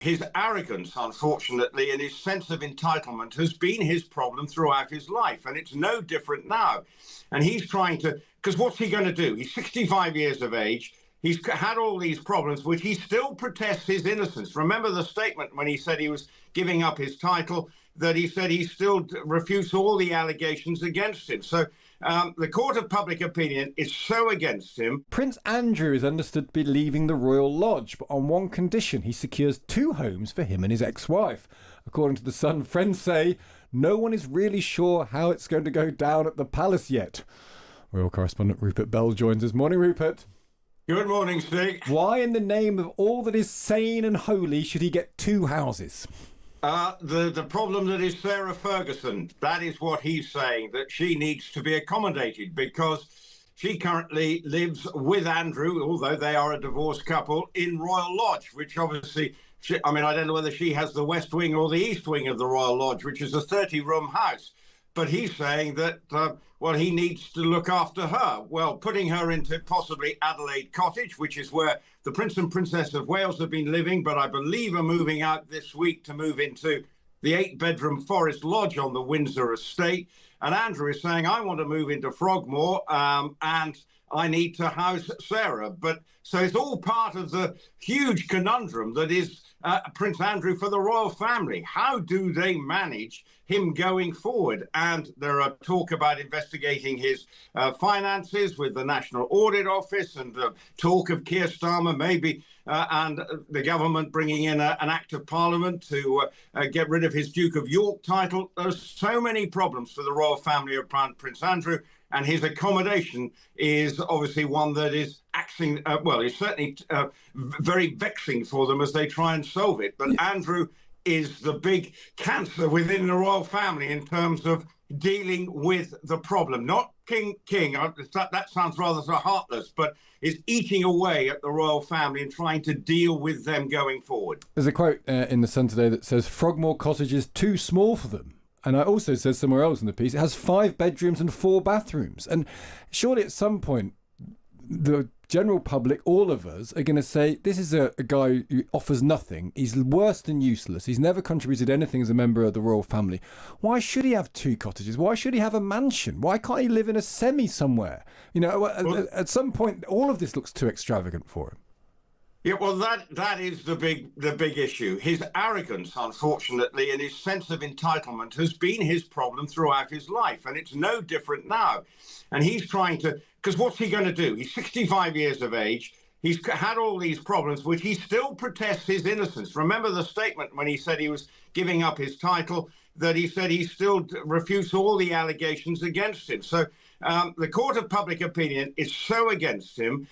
His arrogance, unfortunately, and his sense of entitlement has been his problem throughout his life, and it's no different now. And he's trying to, because what's he going to do? He's 65 years of age. He's had all these problems, which he still protests his innocence. Remember the statement when he said he was giving up his title, that he said he still refutes all the allegations against him. So the court of public opinion is so against him. Prince Andrew is understood to be leaving the Royal Lodge, but on one condition: he secures 2 homes for him and his ex-wife. According to The Sun, friends say no one is really sure how it's going to go down at the palace yet. Royal correspondent Rupert Bell joins us. Morning, Rupert. Good morning, Steve. Why in the name of all that is sane and holy should he get 2 houses? The problem that is Sarah Ferguson, that is what he's saying, that she needs to be accommodated because she currently lives with Andrew, although they are a divorced couple, in Royal Lodge, which obviously, I don't know whether she has the west wing or the east wing of the Royal Lodge, which is a 30-room house. But he's saying that, he needs to look after her. Well, putting her into possibly Adelaide Cottage, which is where the Prince and Princess of Wales have been living, but I believe are moving out this week to move into the 8-bedroom Forest Lodge on the Windsor estate. And Andrew is saying, I want to move into Frogmore and I need to house Sarah. But so it's all part of the huge conundrum that is Prince Andrew for the royal family. How do they manage him going forward? And there are talk about investigating his finances with the National Audit Office, and talk of Keir Starmer maybe and the government bringing in an Act of Parliament to get rid of his Duke of York title. There's so many problems for the royal family of Prince Andrew. And his accommodation is obviously one that is it's certainly very vexing for them as they try and solve it. But Andrew is the big cancer within the royal family in terms of dealing with the problem. Not King. That sounds rather so heartless, but is eating away at the royal family and trying to deal with them going forward. There's a quote in The Sun today that says Frogmore Cottage is too small for them. And it also says somewhere else in the piece, it has 5 bedrooms and 4 bathrooms. And surely at some point, the general public, all of us, are going to say, this is a guy who offers nothing. He's worse than useless. He's never contributed anything as a member of the royal family. Why should he have 2 cottages? Why should he have a mansion? Why can't he live in a semi somewhere? At some point, all of this looks too extravagant for him. Yeah, well, that is the big issue. His arrogance, unfortunately, and his sense of entitlement has been his problem throughout his life, and it's no different now. And he's trying to, because what's he going to do? He's 65 years of age. He's had all these problems, which he still protests his innocence. Remember the statement when he said he was giving up his title, that he said he still refutes all the allegations against him. So the court of public opinion is so against him.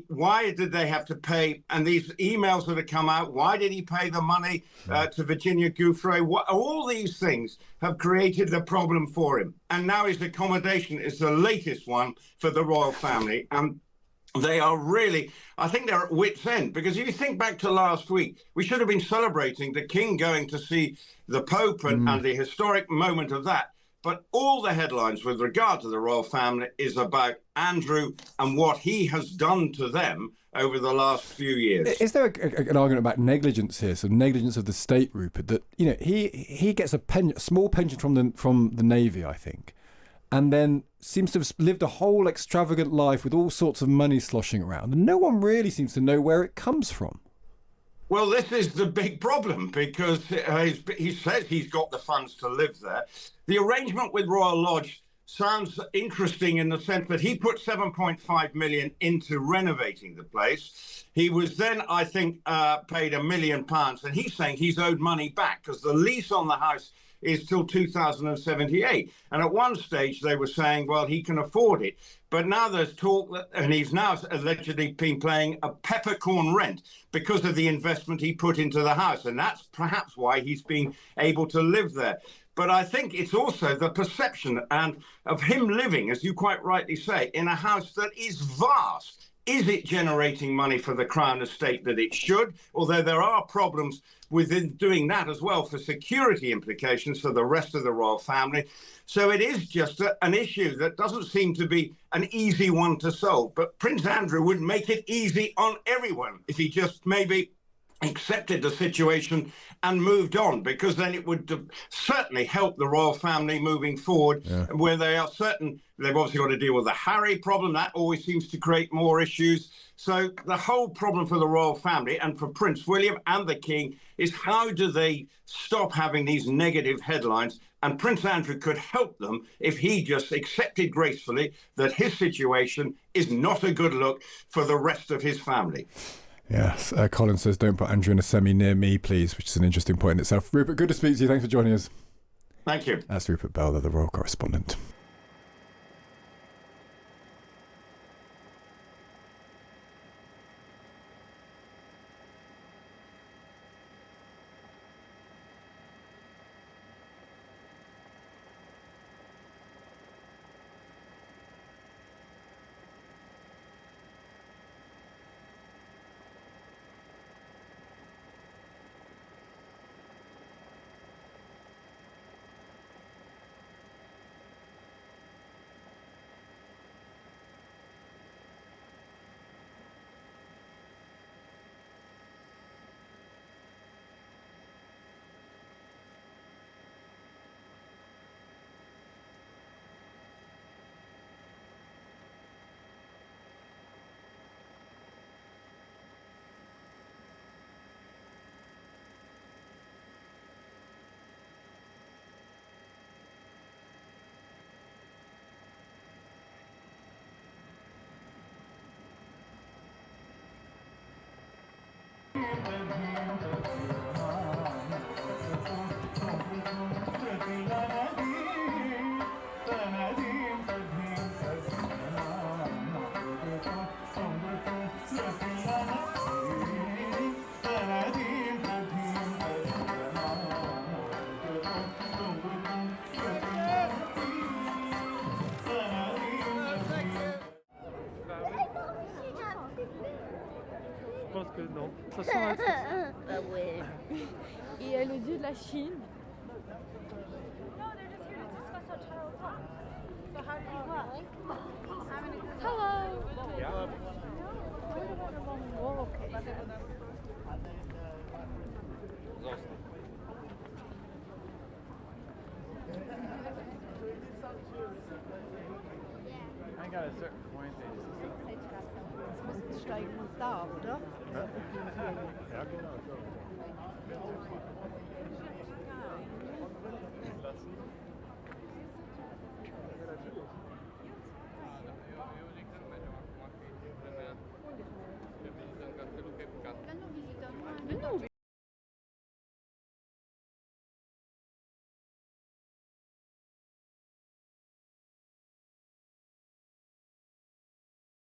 Why did they have to pay? And these emails that have come out, why did he pay the money to Virginia Giuffre? All these things have created the problem for him. And now his accommodation is the latest one for the royal family. And they are really, I think they're at wit's end, because if you think back to last week, we should have been celebrating the King going to see the Pope and the historic moment of that. But all the headlines with regard to the royal family is about Andrew and what he has done to them over the last few years. Is there an argument about negligence here, some negligence of the state, Rupert, that he gets a small pension from the Navy, I think, and then seems to have lived a whole extravagant life with all sorts of money sloshing around, and no one really seems to know where it comes from. Well, this is the big problem, because he says he's got the funds to live there. The arrangement with Royal Lodge sounds interesting in the sense that he put 7.5 million into renovating the place. He was then, I think, paid £1 million, and he's saying he's owed money back because the lease on the house is till 2078. And at one stage they were saying, well, he can afford it. But now there's talk that, and he's now allegedly been paying a peppercorn rent because of the investment he put into the house. And that's perhaps why he's been able to live there. But I think it's also the perception and of him living, as you quite rightly say, in a house that is vast. Is it generating money for the Crown estate that it should? Although there are problems within doing that as well for security implications for the rest of the royal family. So it is just an issue that doesn't seem to be an easy one to solve. But Prince Andrew would make it easy on everyone if he just maybe accepted the situation and moved on, because then it would certainly help the royal family moving forward, where they are certain they've obviously got to deal with the Harry problem. That always seems to create more issues. So the whole problem for the royal family and for Prince William and the King is, how do they stop having these negative headlines? And Prince Andrew could help them if he just accepted gracefully that his situation is not a good look for the rest of his family. Yes, Colin says, don't put Andrew in a semi near me, please, which is an interesting point in itself. Rupert, good to speak to you. Thanks for joining us. Thank you. That's Rupert Bell, the royal correspondent. Je pense que non. Ça sent un truc. Ah ouais. Et le dieu de la Chine. Hello. Ja. Oh, okay. I got a certain point. Steigen uns da, oder? Ja, genau.